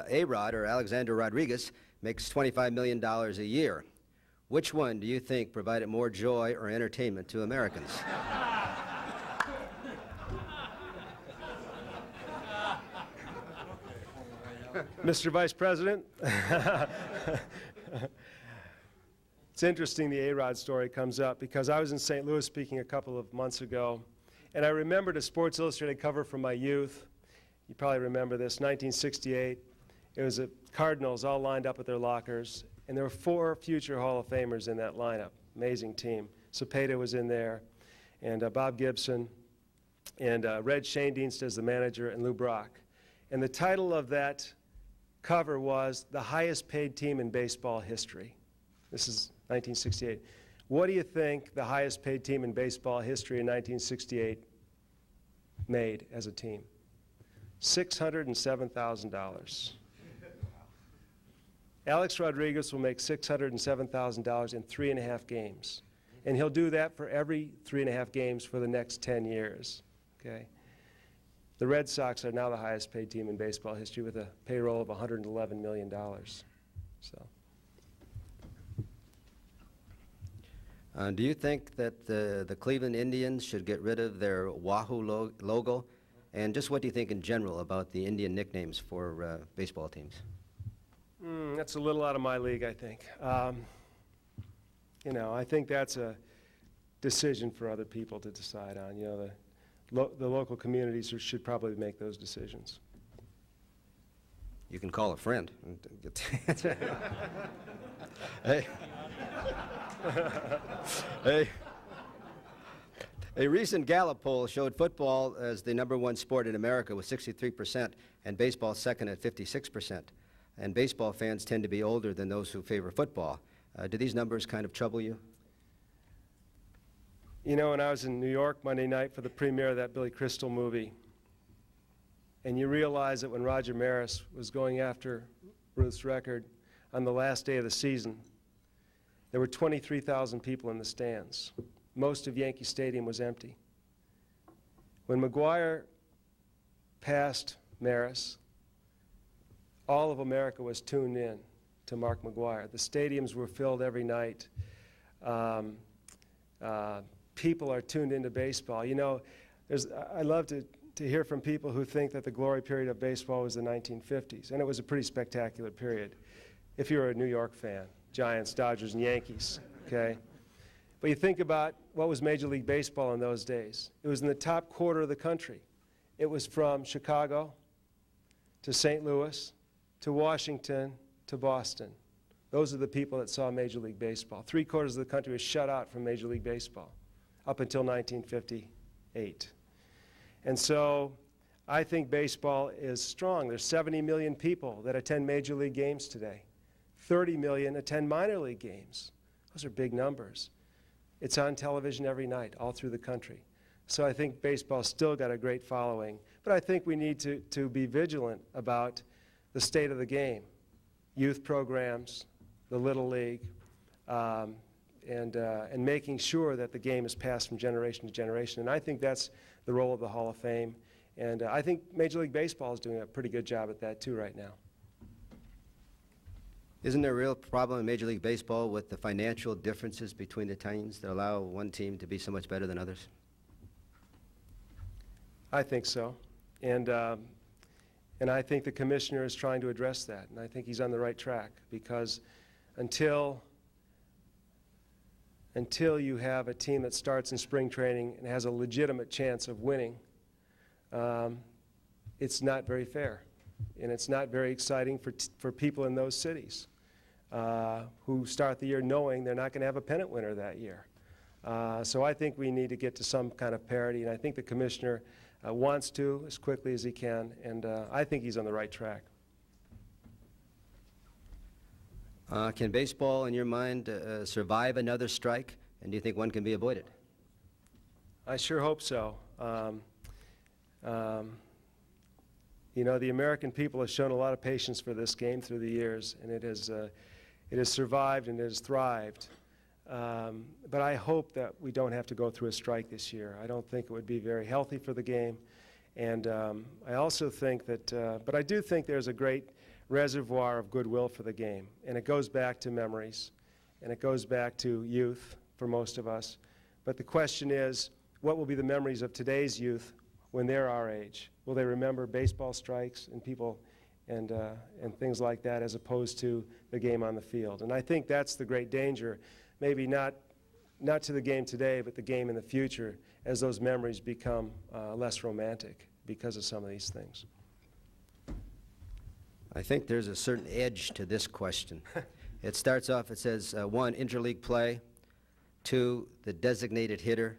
A: A-Rod, or Alexander Rodriguez, makes $25 million a year. Which one do you think provided more joy or entertainment to Americans?
B: Mr. Vice President, it's interesting the A-Rod story comes up because I was in St. Louis speaking a couple of months ago, and I remembered a Sports Illustrated cover from my youth. You probably remember this, 1968. It was the Cardinals all lined up at their lockers, and there were 4 future Hall of Famers in that lineup. Amazing team. Cepeda was in there, and Bob Gibson, and Red Schoendienst as the manager, and Lou Brock. And the title of that cover was The Highest Paid Team in Baseball History. This is 1968. What do you think the highest paid team in baseball history in 1968 made as a team? $607,000. Alex Rodriguez will make $607,000 in 3.5 games. And he'll do that for every 3.5 games for the next 10 years. Okay? The Red Sox are now the highest paid team in baseball history with a payroll of $111 million. So.
A: Do you think that the Cleveland Indians should get rid of their Wahoo logo? And just what do you think in general about the Indian nicknames for baseball teams?
B: That's a little out of my league, I think. You know, I think that's a decision for other people to decide on. You know, the local communities should probably make those decisions.
A: You can call a friend. Hey. Hey. A recent Gallup poll showed football as the #1 sport in America with 63% and baseball second at 56%. And baseball fans tend to be older than those who favor football. Do these numbers kind of trouble you?
B: You know, when I was in New York Monday night for the premiere of that Billy Crystal movie, and you realize that when Roger Maris was going after Ruth's record on the last day of the season, there were 23,000 people in the stands. Most of Yankee Stadium was empty. When McGuire passed Maris, all of America was tuned in to Mark McGuire. The stadiums were filled every night. People are tuned into baseball. You know, I love to hear from people who think that the glory period of baseball was the 1950s, and it was a pretty spectacular period if you're a New York fan, Giants, Dodgers, and Yankees, okay? But you think about what was Major League Baseball in those days. It was in the top quarter of the country. It was from Chicago to St. Louis to Washington to Boston. Those are the people that saw Major League Baseball. 3/4 of the country was shut out from Major League Baseball up until 1958. And so I think baseball is strong. There's 70 million people that attend Major League games today. 30 million attend minor league games. Those are big numbers. It's on television every night, all through the country. So I think baseball's still got a great following. But I think we need to be vigilant about the state of the game. Youth programs, the Little League, and making sure that the game is passed from generation to generation. And I think that's the role of the Hall of Fame. And I think Major League Baseball is doing a pretty good job at that too right now.
A: Isn't there a real problem in Major League Baseball with the financial differences between the teams that allow one team to be so much better than others?
B: I think so. And I think the commissioner is trying to address that. And I think he's on the right track, because until you have a team that starts in spring training and has a legitimate chance of winning, it's not very fair. And it's not very exciting for people in those cities who start the year knowing they're not going to have a pennant winner that year. So I think we need to get to some kind of parity, and I think the commissioner wants to as quickly as he can, and I think he's on the right track.
A: Can baseball, in your mind, survive another strike, and do you think one can be avoided?
B: I sure hope so. You know, the American people have shown a lot of patience for this game through the years, and it has survived and it has thrived. But I hope that we don't have to go through a strike this year. I don't think it would be very healthy for the game. And I also think that, but I do think there's a great reservoir of goodwill for the game. And it goes back to memories, and it goes back to youth for most of us. But the question is, what will be the memories of today's youth when they're our age? Will they remember baseball strikes and people and things like that, as opposed to the game on the field? And I think that's the great danger, maybe not to the game today, but the game in the future, as those memories become less romantic because of some of these things.
A: I think there's a certain edge to this question. It starts off, it says, 1, interleague play, 2, the designated hitter,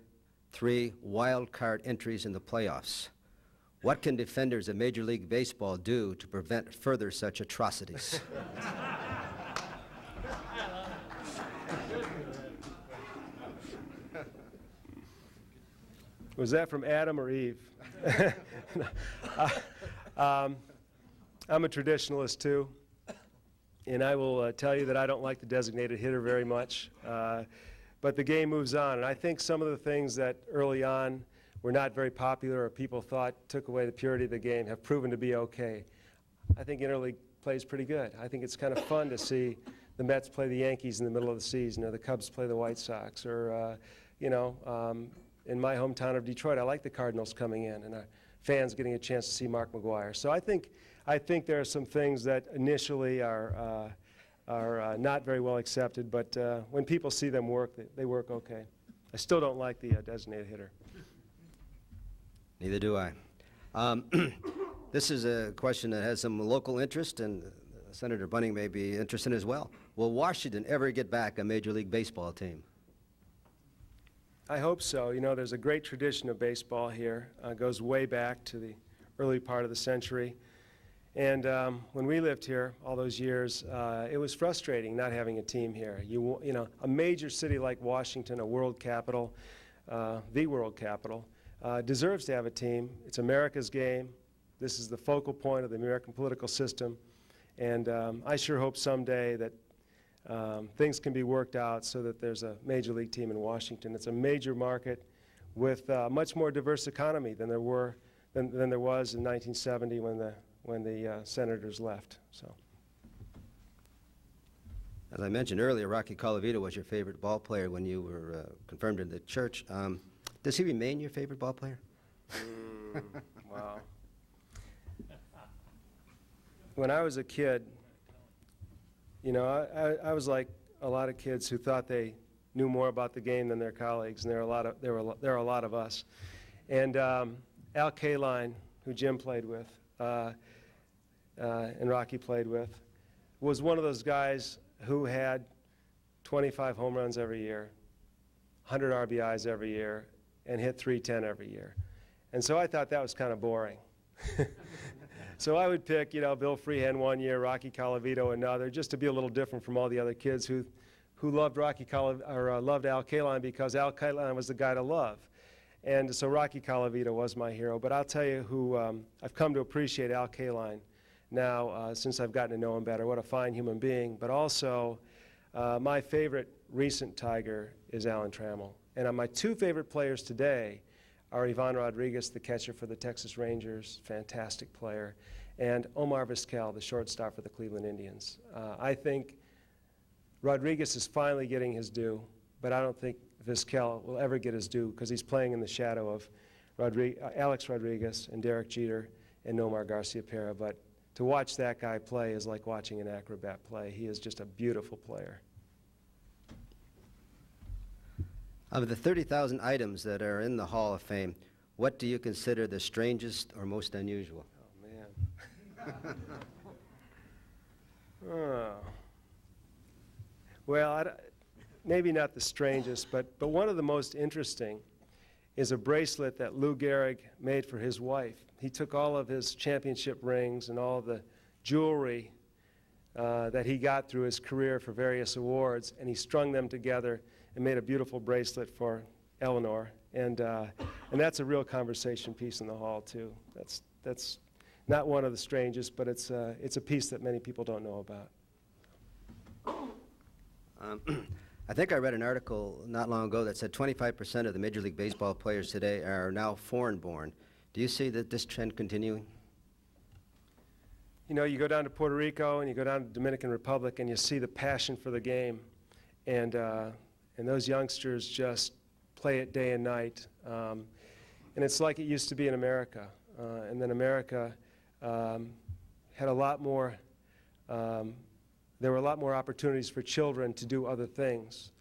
A: 3, wild card entries in the playoffs. What can defenders of Major League Baseball do to prevent further such atrocities?
B: Was that from Adam or Eve? I'm a traditionalist too, and I will tell you that I don't like the designated hitter very much, but the game moves on, and I think some of the things that early on were not very popular or people thought took away the purity of the game have proven to be okay. I think interleague play is pretty good. I think it's kind of fun to see the Mets play the Yankees in the middle of the season, or the Cubs play the White Sox, or, in my hometown of Detroit, I like the Cardinals coming in, and fans getting a chance to see Mark McGwire. So I think there are some things that initially are not very well accepted, but when people see them work, they work okay. I still don't like the designated hitter.
A: Neither do I. This is a question that has some local interest, and Senator Bunning may be interested as well. Will Washington ever get back a Major League Baseball team?
B: I hope so. You know, there's a great tradition of baseball here. It goes way back to the early part of the century. And when we lived here all those years, it was frustrating not having a team here. You know, a major city like Washington, a world capital, the world capital, deserves to have a team. It's America's game. This is the focal point of the American political system. And I sure hope someday that things can be worked out so that there's a major league team in Washington. It's a major market with a much more diverse economy than there was in 1970 when the Senators left. So,
A: as I mentioned earlier, Rocky Colavito was your favorite ball player when you were confirmed in the church. Does he remain your favorite ball player?
B: Wow. When I was a kid, you know, I was like a lot of kids who thought they knew more about the game than their colleagues, and there are a lot of us. And Al Kaline, who Jim played with, and Rocky played with, was one of those guys who had 25 home runs every year, 100 RBIs every year, and hit .310 every year. And so I thought that was kind of boring. So I would pick, you know, Bill Freehan one year, Rocky Colavito another, just to be a little different from all the other kids who loved loved Al Kaline, because Al Kaline was the guy to love. And so Rocky Colavito was my hero. But I'll tell you who I've come to appreciate Al Kaline now since I've gotten to know him better. What a fine human being. But also, my favorite recent Tiger is Alan Trammell. And my two favorite players today are Ivan Rodriguez, the catcher for the Texas Rangers, fantastic player, and Omar Vizquel, the shortstop for the Cleveland Indians. I think Rodriguez is finally getting his due, but I don't think Vizquel will ever get his due, because he's playing in the shadow of Alex Rodriguez and Derek Jeter and Nomar Garciaparra. But to watch that guy play is like watching an acrobat play. He is just a beautiful player.
A: Of the 30,000 items that are in the Hall of Fame, what do you consider the strangest or most unusual?
B: Oh, man. Oh. Well, maybe not the strangest, but one of the most interesting is a bracelet that Lou Gehrig made for his wife. He took all of his championship rings and all the jewelry that he got through his career for various awards, and he strung them together and made a beautiful bracelet for Eleanor. And that's a real conversation piece in the hall, too. That's not one of the strangest, but it's a piece that many people don't know about.
A: I think I read an article not long ago that said 25% of the Major League Baseball players today are now foreign-born. Do you see this trend continuing?
B: You know, you go down to Puerto Rico and you go down to the Dominican Republic and you see the passion for the game. And those youngsters just play it day and night. And it's like it used to be in America. And then America had a lot more, there were a lot more opportunities for children to do other things.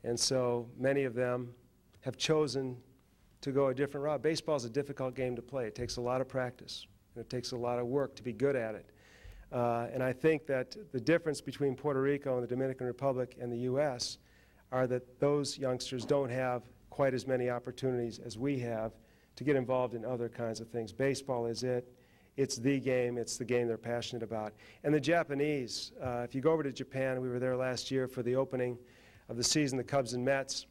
B: And so many of them have chosen to go a different route. Baseball is a difficult game to play. It takes a lot of practice. And it takes a lot of work to be good at it. And I think that the difference between Puerto Rico and the Dominican Republic and the U.S. are that those youngsters don't have quite as many opportunities as we have to get involved in other kinds of things. Baseball is it. It's the game. It's the game they're passionate about. And the Japanese, if you go over to Japan, we were there last year for the opening of the season, the Cubs and Mets,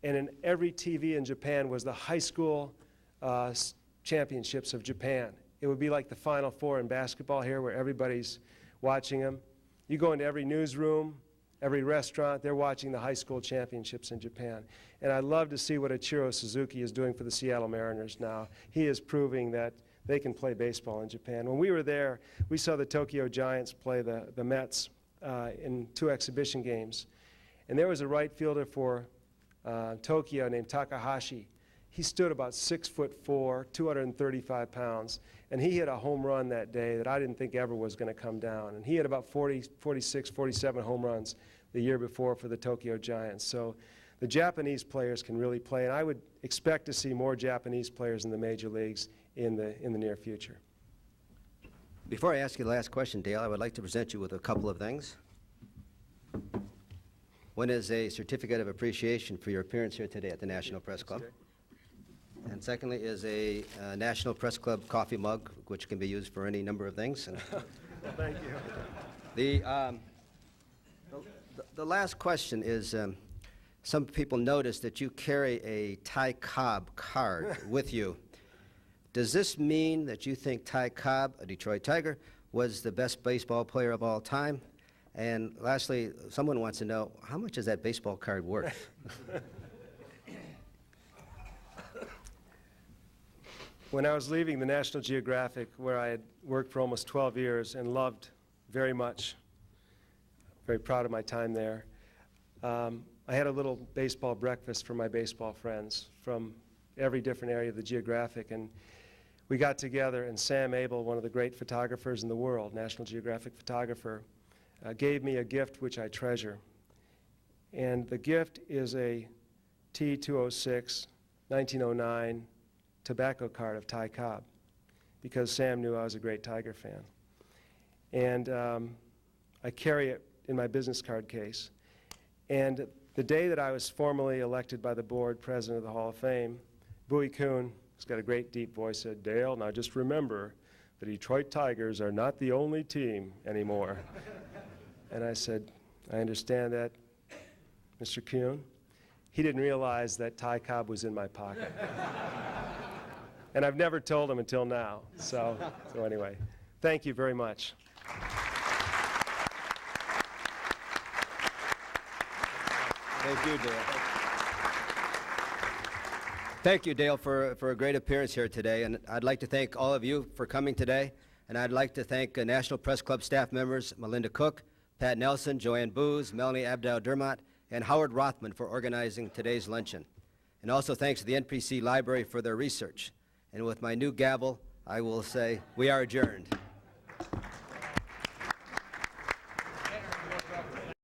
B: and in every TV in Japan was the high school championships of Japan. It would be like the Final Four in basketball here, where everybody's watching them. You go into every newsroom, every restaurant. They're watching the high school championships in Japan. And I love to see what Ichiro Suzuki is doing for the Seattle Mariners now. He is proving that they can play baseball in Japan. When we were there, we saw the Tokyo Giants play the Mets in 2 exhibition games. And there was a right fielder for Tokyo named Takahashi. He stood about 6'4", 235 pounds, and he hit a home run that day that I didn't think ever was going to come down. And he had about 40, 46, 47 home runs the year before for the Tokyo Giants. So the Japanese players can really play, and I would expect to see more Japanese players in the major leagues in the near future.
A: Before I ask you the last question, Dale, I would like to present you with a couple of things. One is a certificate of appreciation for your appearance here today at the National Press Club. And secondly is a National Press Club coffee mug, which can be used for any number of things.
B: Well, thank you.
A: The last question is, some people notice that you carry a Ty Cobb card with you. Does this mean that you think Ty Cobb, a Detroit Tiger, was the best baseball player of all time? And lastly, someone wants to know, how much is that baseball card worth?
B: When I was leaving the National Geographic, where I had worked for almost 12 years and loved very much, very proud of my time there, I had a little baseball breakfast for my baseball friends from every different area of the Geographic. And we got together, and Sam Abel, one of the great photographers in the world, National Geographic photographer, gave me a gift which I treasure. And the gift is a T206 1909 tobacco card of Ty Cobb, because Sam knew I was a great Tiger fan. And I carry it in my business card case. And the day that I was formally elected by the board president of the Hall of Fame, Bowie Kuhn, who's got a great deep voice, said, "Dale, now just remember, the Detroit Tigers are not the only team anymore." And I said, "I understand that, Mr. Kuhn." He didn't realize that Ty Cobb was in my pocket. And I've never told him until now. So anyway, thank you very much.
A: Thank you, Dale. Thank you, Dale, for a great appearance here today. And I'd like to thank all of you for coming today. And I'd like to thank National Press Club staff members Melinda Cook, Pat Nelson, Joanne Booz, Melanie Abdel-Dermot, and Howard Rothman for organizing today's luncheon. And also thanks to the NPC Library for their research. And with my new gavel, I will say, we are adjourned.